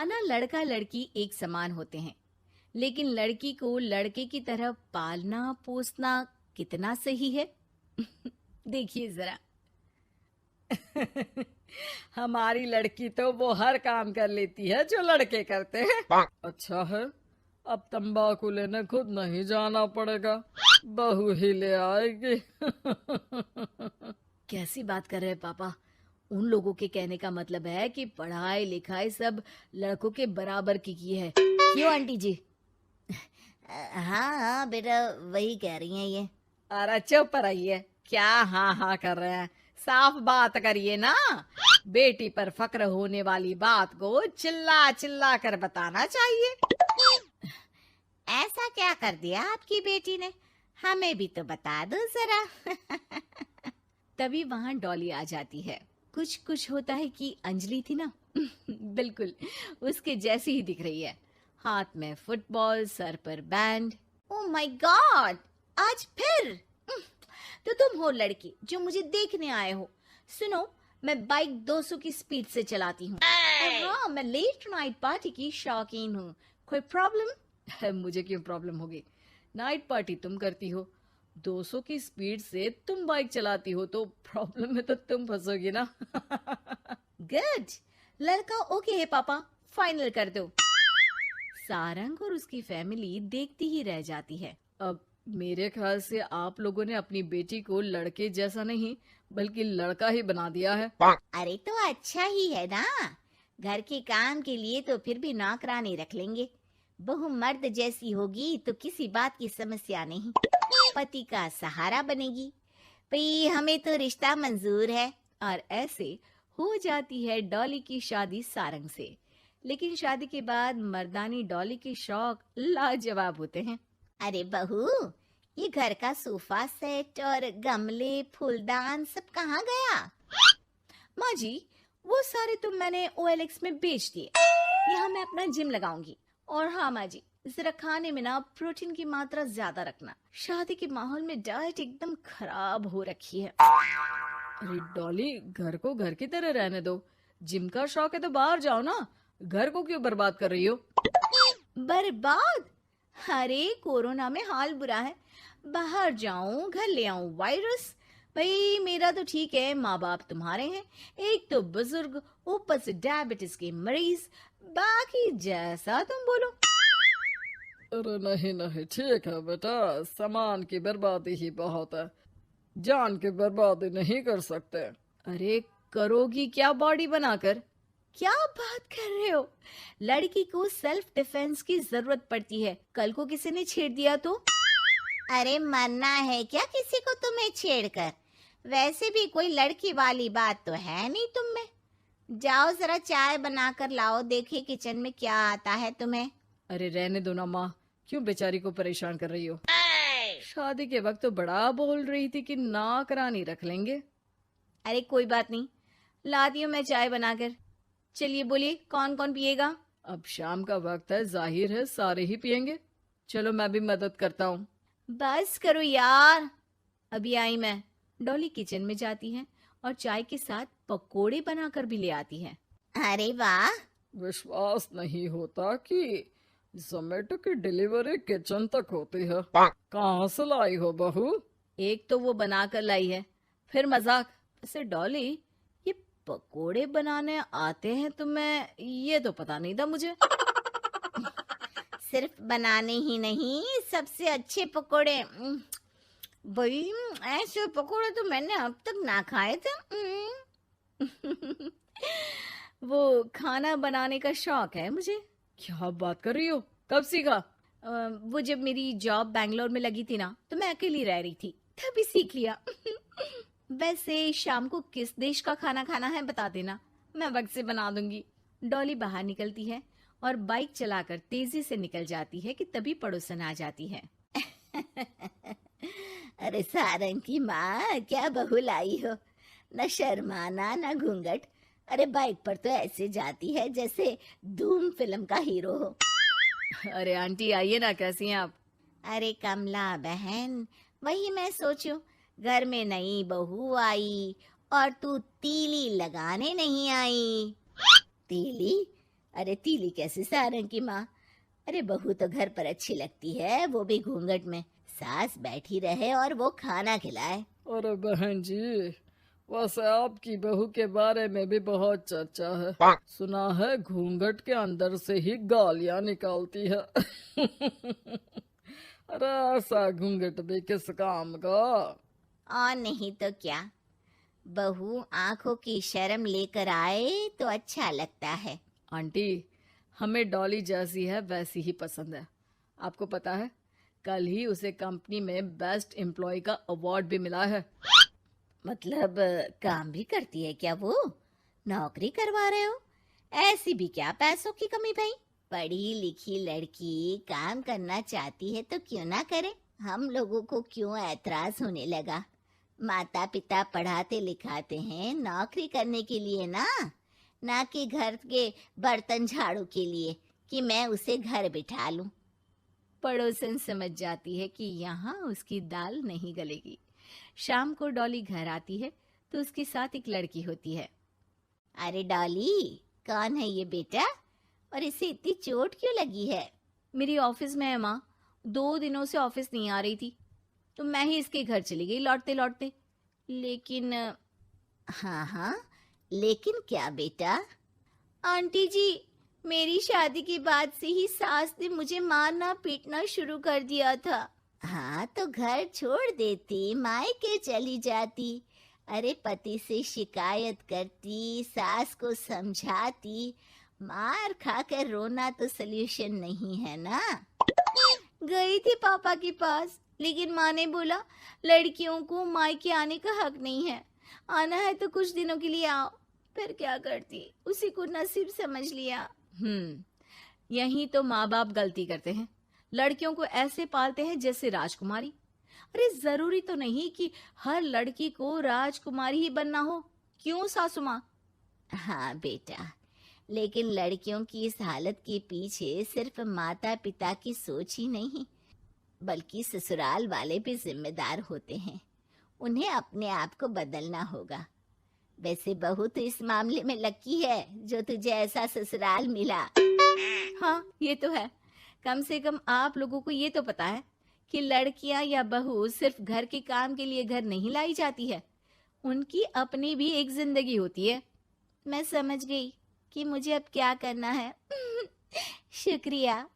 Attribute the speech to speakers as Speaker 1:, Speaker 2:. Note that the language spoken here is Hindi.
Speaker 1: माना लड़का लड़की एक समान होते हैं, लेकिन लड़की को लड़के की तरह पालना पोसना कितना सही है? देखिए जरा।
Speaker 2: हमारी लड़की तो वो हर काम कर लेती है जो लड़के करते हैं। अच्छा है, अब तंबाकू लेने खुद नहीं जाना पड़ेगा, बहू ही ले आएगी।
Speaker 1: कैसी बात कर रहे हैं पापा? उन लोगों के कहने का मतलब है कि पढ़ाई लिखाई सब लड़कों के बराबर की है। क्यों आंटी जी?
Speaker 3: हाँ हाँ बेटा, वही कह रही हैं ये।
Speaker 2: अरे चुप रहिए, क्या हाँ हाँ कर रहे हैं, साफ बात करिए ना। बेटी पर फक्र होने वाली बात को चिल्ला चिल्ला कर बताना चाहिए।
Speaker 3: ऐसा क्या कर दिया आपकी बेटी ने? हमें भी तो बता दो जरा।
Speaker 1: तभी वहां डॉली आ जाती है। कुछ कुछ होता है कि अंजलि थी ना, बिल्कुल उसके जैसी ही दिख रही है। हाथ में फुटबॉल, सर पर बैंड।
Speaker 3: ओह माय गॉड, आज फिर? तो तुम हो लड़की जो मुझे देखने आए हो। सुनो, मैं बाइक 200 की स्पीड से चलाती हूँ। और हाँ, मैं लेट नाइट पार्टी की शौकीन हूँ। कोई प्रॉब्लम?
Speaker 1: मुझे क्यों प्रॉब्लम होगी? नाइट पार्टी तुम करती हो, 200 की स्पीड से तुम बाइक चलाती हो, तो प्रॉब्लम में तो तुम फंसोगी ना।
Speaker 3: गुड, लड़का ओके है पापा, फाइनल कर दो।
Speaker 1: सारंग और उसकी फैमिली देखती ही रह जाती है। अब मेरे ख्याल से आप लोगों ने अपनी बेटी को लड़के जैसा नहीं बल्कि लड़का ही बना दिया है।
Speaker 3: अरे तो अच्छा ही है ना, घर के काम के लिए तो फिर भी नौकरानी रख लेंगे। बहू मर्द जैसी होगी तो किसी बात की समस्या नहीं, पति का सहारा बनेगी। भाई हमें तो रिश्ता मंजूर है।
Speaker 1: और ऐसे हो जाती है डॉली की शादी सारंग से। लेकिन शादी के बाद मर्दानी डॉली के शौक लाजवाब होते हैं।
Speaker 3: अरे बहू, ये घर का सोफा सेट और गमले फूलदान सब कहाँ गया?
Speaker 1: माँ जी, वो सारे तो मैंने OLX में बेच दिए। यहाँ मैं अपना जिम लगाऊंगी। और हाँ माँ जी, जरा खाने में ना प्रोटीन की मात्रा ज्यादा रखना। शादी के माहौल में डाइट एकदम खराब हो रखी है।
Speaker 2: अरे डॉली, घर को घर की तरह रहने दो। जिम का शौक है तो बाहर जाओ ना, घर को क्यों बर्बाद कर रही हो?
Speaker 1: बर्बाद? अरे कोरोना में हाल बुरा है, बाहर जाऊं घर ले आऊं वायरस। भाई मेरा तो ठीक है, माँ बाप तुम्हारे हैं, एक तो बुजुर्ग, ऊपर से डायबिटीज के मरीज, बाकी जैसा तुम बोलो।
Speaker 2: अरे नहीं नहीं, ठीक है बेटा, सामान की बर्बादी ही बहुत है, जान की बर्बादी नहीं कर सकते।
Speaker 1: अरे करोगी क्या बॉडी बनाकर? क्या बात कर रहे हो? लड़की को सेल्फ डिफेंस की जरूरत पड़ती है, कल को किसी ने छेड़ दिया तो?
Speaker 3: अरे मरना है क्या किसी को तुम्हें छेड़कर? वैसे भी कोई लड़की वाली बात तो है नहीं तुम में। जाओ जरा चाय बनाकर लाओ, देखे किचन में क्या आता है तुम्हें।
Speaker 2: अरे रहने दो ना माँ, क्यों बेचारी को परेशान कर रही हो? शादी के वक्त तो बड़ा बोल रही थी कि नौकरानी रख लेंगे।
Speaker 1: अरे कोई बात नहीं, लाती हूँ मैं चाय बनाकर। चलिए बोलिए, कौन कौन पिएगा?
Speaker 2: अब शाम का वक्त है, जाहिर है सारे ही पियेंगे। चलो मैं भी मदद करता हूँ।
Speaker 1: बस करो यार, अभी आई मैं। डॉली किचन में जाती है और चाय के साथ पकोड़े बनाकर भी ले आती है।
Speaker 3: अरे वाह,
Speaker 2: विश्वास नहीं होता कि जोमेटो की डिलीवरी किचन तक होती है। कहाँ से लाई हो बहू?
Speaker 1: एक तो वो बनाकर लाई है, फिर मजाक। वैसे डॉली, ये पकोड़े बनाने आते हैं तुम्हें? ये तो पता नहीं था मुझे।
Speaker 3: सिर्फ बनाने ही नहीं, सबसे अच्छे पकोड़े। भाई ऐसे पकोड़े तो मैंने अब तक ना खाए थे।
Speaker 1: वो खाना बनाने का शौक है मुझे।
Speaker 2: क्या बात कर रही हो, कब सीखा?
Speaker 1: वो जब मेरी जॉब बैंगलोर में लगी थी ना, तो मैं अकेली रह रही थी, तभी सीख लिया। वैसे शाम को किस देश का खाना खाना है बता देना, मैं वक्त से बना दूंगी। डॉली बाहर निकलती है और बाइक चलाकर तेजी से निकल जाती है कि तभी पड़ोसन आ जाती है।
Speaker 3: अरे सारंग की माँ, क्या बहू लाई हो, न शर्माना न घूंघट। अरे बाइक पर तो ऐसे जाती है जैसे धूम फिल्म का हीरो हो।
Speaker 1: अरे आंटी आइए ना, कैसी हैं आप?
Speaker 3: अरे कमला बहन, वही मैं सोचूं, घर में नई बहू आई और तू तीली लगाने नहीं आई। तीली? अरे तीली कैसे सारंग की माँ। अरे बहू तो घर पर अच्छी लगती है, वो भी घूंघट में। सास बैठी रहे और वो खाना खिलाए।
Speaker 2: अरे बहन जी, वैसे आपकी बहू के बारे में भी बहुत चर्चा है। सुना है घूंघट के अंदर से ही गालियां निकालती है। अरे ऐसा घूंघट भी किस काम का।
Speaker 3: और नहीं तो क्या, बहू आंखों की शर्म लेकर आए तो अच्छा लगता है।
Speaker 2: आंटी, हमें डॉली जैसी है वैसी ही पसंद है। आपको पता है, कल ही उसे कंपनी में बेस्ट एम्प्लॉय का अवार्ड भी मिला है।
Speaker 3: मतलब काम भी करती है क्या वो? नौकरी करवा रहे हो? ऐसी भी क्या पैसों की कमी भाई? पढ़ी लिखी लड़की काम करना चाहती है तो क्यों ना करे। हम लोगों को क्यों ऐतराज होने लगा? माता पिता पढ़ाते लिखाते हैं नौकरी करने के लिए ना कि घर के बर्तन झाड़ू के लिए कि मैं उसे घर बिठा लूं।
Speaker 1: पड़ोसन समझ जाती है कि यहाँ उसकी दाल नहीं गलेगी। शाम को डॉली घर आती है तो उसके साथ एक लड़की होती है।
Speaker 3: अरे डॉली, कौन है ये बेटा और इसे इतनी चोट क्यों लगी है?
Speaker 1: मेरी ऑफिस में है माँ, 2 दिनों से ऑफिस नहीं आ रही थी तो मैं ही इसके घर चली गई लौटते लौटते। लेकिन
Speaker 3: हाँ, लेकिन क्या बेटा?
Speaker 1: आंटी जी, मेरी शादी के बाद से ही सास ने मुझे मारना पीटना शुरू कर दिया था।
Speaker 3: हाँ तो घर छोड़ देती, मायके चली जाती। अरे पति से शिकायत करती, सास को समझाती। मार खाकर रोना तो सल्यूशन नहीं है ना।
Speaker 1: गई थी पापा के पास, लेकिन माँ ने बोला लड़कियों को मायके आने का हक नहीं है, आना है तो कुछ दिनों के लिए आओ। फिर क्या करती, उसी को नसीब समझ लिया। यही तो माँ बाप गलती करते हैं, लड़कियों को ऐसे पालते हैं जैसे राजकुमारी। अरे जरूरी तो नहीं कि हर लड़की को राजकुमारी ही बनना हो, क्यों सासू माँ?
Speaker 3: हाँ बेटा, लेकिन लड़कियों की इस हालत के पीछे सिर्फ माता पिता की सोच ही नहीं, बल्कि ससुराल वाले भी जिम्मेदार होते हैं। उन्हें अपने आप को बदलना होगा। वैसे बहू तो इस मामले में लकी है जो तुझे ऐसा ससुराल मिला।
Speaker 1: हाँ ये तो है, कम से कम आप लोगों को ये तो पता है कि लड़कियां या बहू सिर्फ घर के काम के लिए घर नहीं लाई जाती है, उनकी अपनी भी एक जिंदगी होती है। मैं समझ गई कि मुझे अब क्या करना है। शुक्रिया।